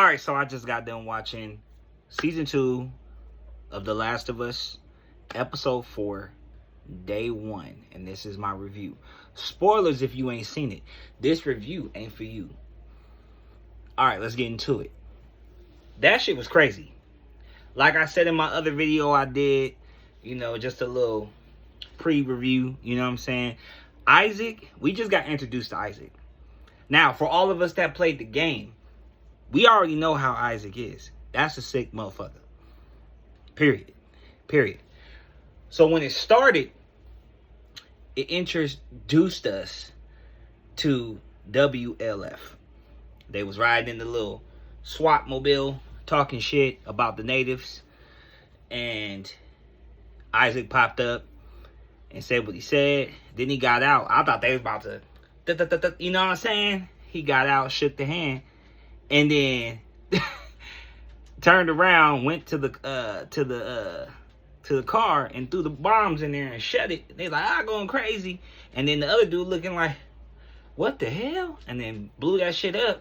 Alright, so I just got done watching season 2 of The Last of Us, episode 4, day 1. And this is my review. Spoilers if you ain't seen it. This review ain't for you. Alright, let's get into it. That shit was crazy. Like I said in my other video I did, you know, just a little pre-review, you know what I'm saying? Isaac, we just got introduced to Isaac. Now, for all of us that played the game, we already know how Isaac is. That's a sick motherfucker. Period. Period. So when it started, it introduced us to WLF. They was riding in the little SWAT mobile, talking shit about the natives. And Isaac popped up and said what he said. Then he got out. I thought they was about to, you know what I'm saying? He got out, shook the hand, and then turned around, went to the car and threw the bombs in there and shut it. They like, going crazy. And then the other dude looking like, what the hell? And then blew that shit up,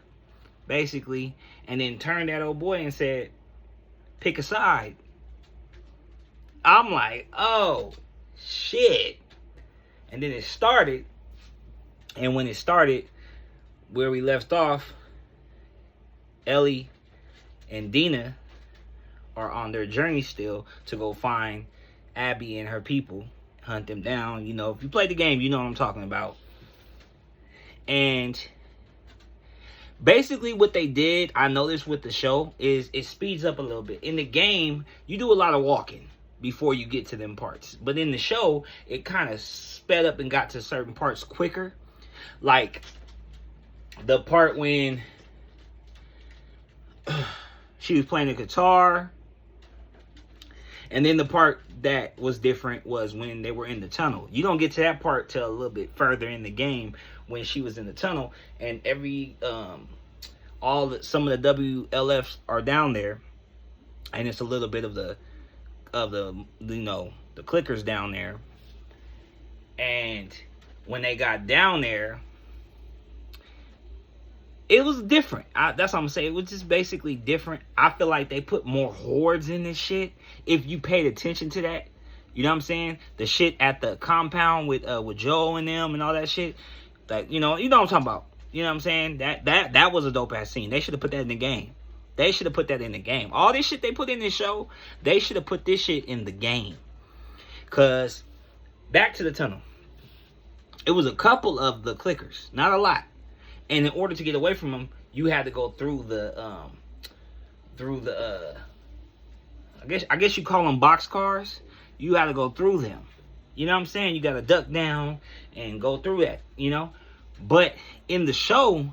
basically. And then turned that old boy and said, pick a side. I'm like, oh, shit. And then it started. And when it started, where we left off, Ellie and Dina are on their journey still to go find Abby and her people, hunt them down. You know, if you play the game, you know what I'm talking about. And basically what they did, I noticed with the show, is it speeds up a little bit. In the game, you do a lot of walking before you get to them parts. But in the show, it kind of sped up and got to certain parts quicker. Like the part when she was playing the guitar. And then the part that was different was when they were in the tunnel. You don't get to that part till a little bit further in the game when she was in the tunnel. And some of the WLFs are down there. And it's a little bit of the you know, the clickers down there. And when they got down there, it was different. That's what I'm saying. It was just basically different. I feel like they put more hordes in this shit. If you paid attention to that, you know what I'm saying? The shit at the compound with Joel and them and all that shit. Like, you know what I'm talking about. You know what I'm saying? That was a dope ass scene. They should have put that in the game. They should have put that in the game. All this shit they put in this show, they should have put this shit in the game. Cause back to the tunnel. It was a couple of the clickers, not a lot. And in order to get away from them, you had to go through the I guess you call them box cars. You had to go through them. You know what I'm saying? You got to duck down and go through that, you know? But in the show,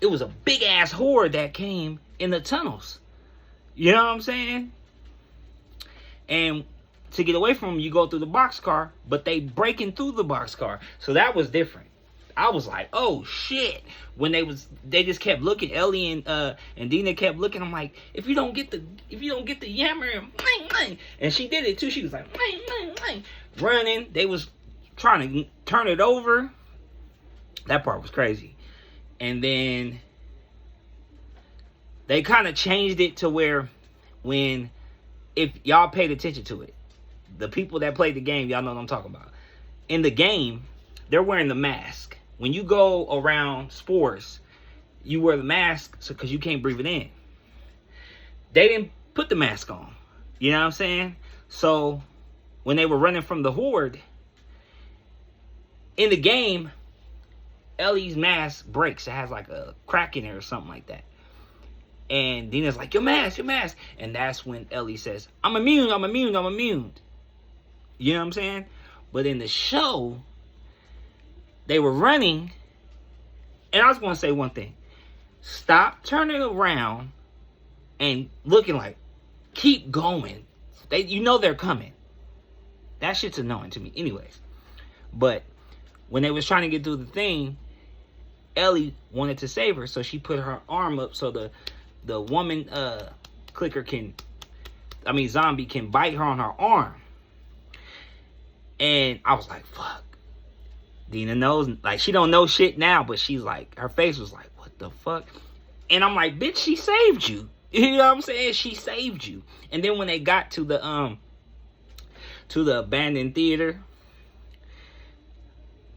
it was a big ass horde that came in the tunnels. You know what I'm saying? And to get away from them, you go through the box car, but they breaking through the box car. So that was different. I was like, oh shit. When they just kept looking, Ellie and Dina kept looking. I'm like, if you don't get the yammer, and she did it too. She was like, running. They was trying to turn it over. That part was crazy. And then they kind of changed it to where if y'all paid attention to it, the people that played the game, y'all know what I'm talking about. In the game, they're wearing the mask. When you go around spores, you wear the mask because you can't breathe it in. They didn't put the mask on. You know what I'm saying? So when they were running from the horde, in the game, Ellie's mask breaks. It has like a crack in it or something like that. And Dina's like, your mask. And that's when Ellie says, I'm immune. You know what I'm saying? But in the show, they were running. And I was going to say one thing. Stop turning around and looking like, keep going. You know they're coming. That shit's annoying to me anyways. But when they was trying to get through the thing, Ellie wanted to save her. So she put her arm up so the woman zombie can bite her on her arm. And I was like, fuck. Dina knows, like, she don't know shit now, but she's like, her face was like, what the fuck? And I'm like, bitch, she saved you. You know what I'm saying? She saved you. And then when they got to the abandoned theater,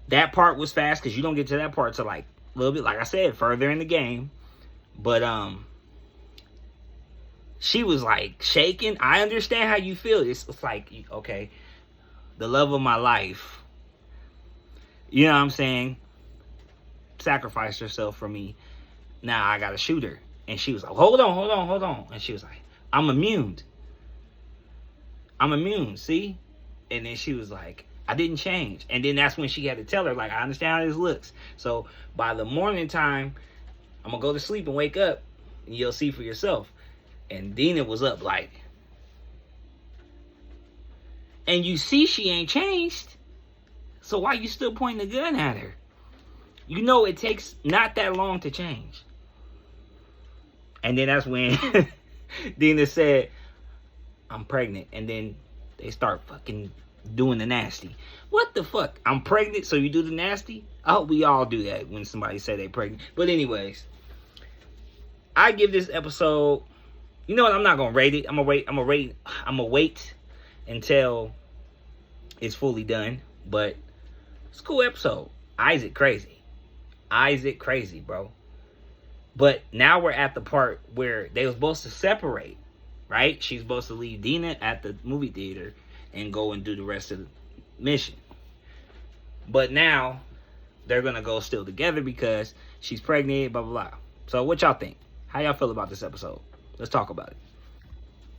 that part was fast because you don't get to that part till like a little bit, like I said, further in the game. But she was like shaking. I understand how you feel. It's like, okay, the love of my life, you know what I'm saying, sacrificed herself for me. Now I gotta shoot her. And she was like, hold on. And she was like, I'm immune, see? And then she was like, I didn't change. And then that's when she had to tell her, like, I understand how this looks. So by the morning time, I'm gonna go to sleep and wake up, and you'll see for yourself. And Dina was up like, and you see she ain't changed. So why you still pointing the gun at her? You know it takes not that long to change. And then that's when Dina said, I'm pregnant. And then they start fucking doing the nasty. What the fuck? I'm pregnant, so you do the nasty? I hope we all do that when somebody say they pregnant. But anyways, I give this episode, you know what, I'm not gonna rate it. I'm gonna wait until it's fully done. But it's a cool episode. Isaac crazy, bro. But now we're at the part where they were supposed to separate, right? She's supposed to leave Dina at the movie theater and go and do the rest of the mission. But now they're gonna go still together because she's pregnant, blah blah blah. So what y'all think? How y'all feel about this episode? Let's talk about it.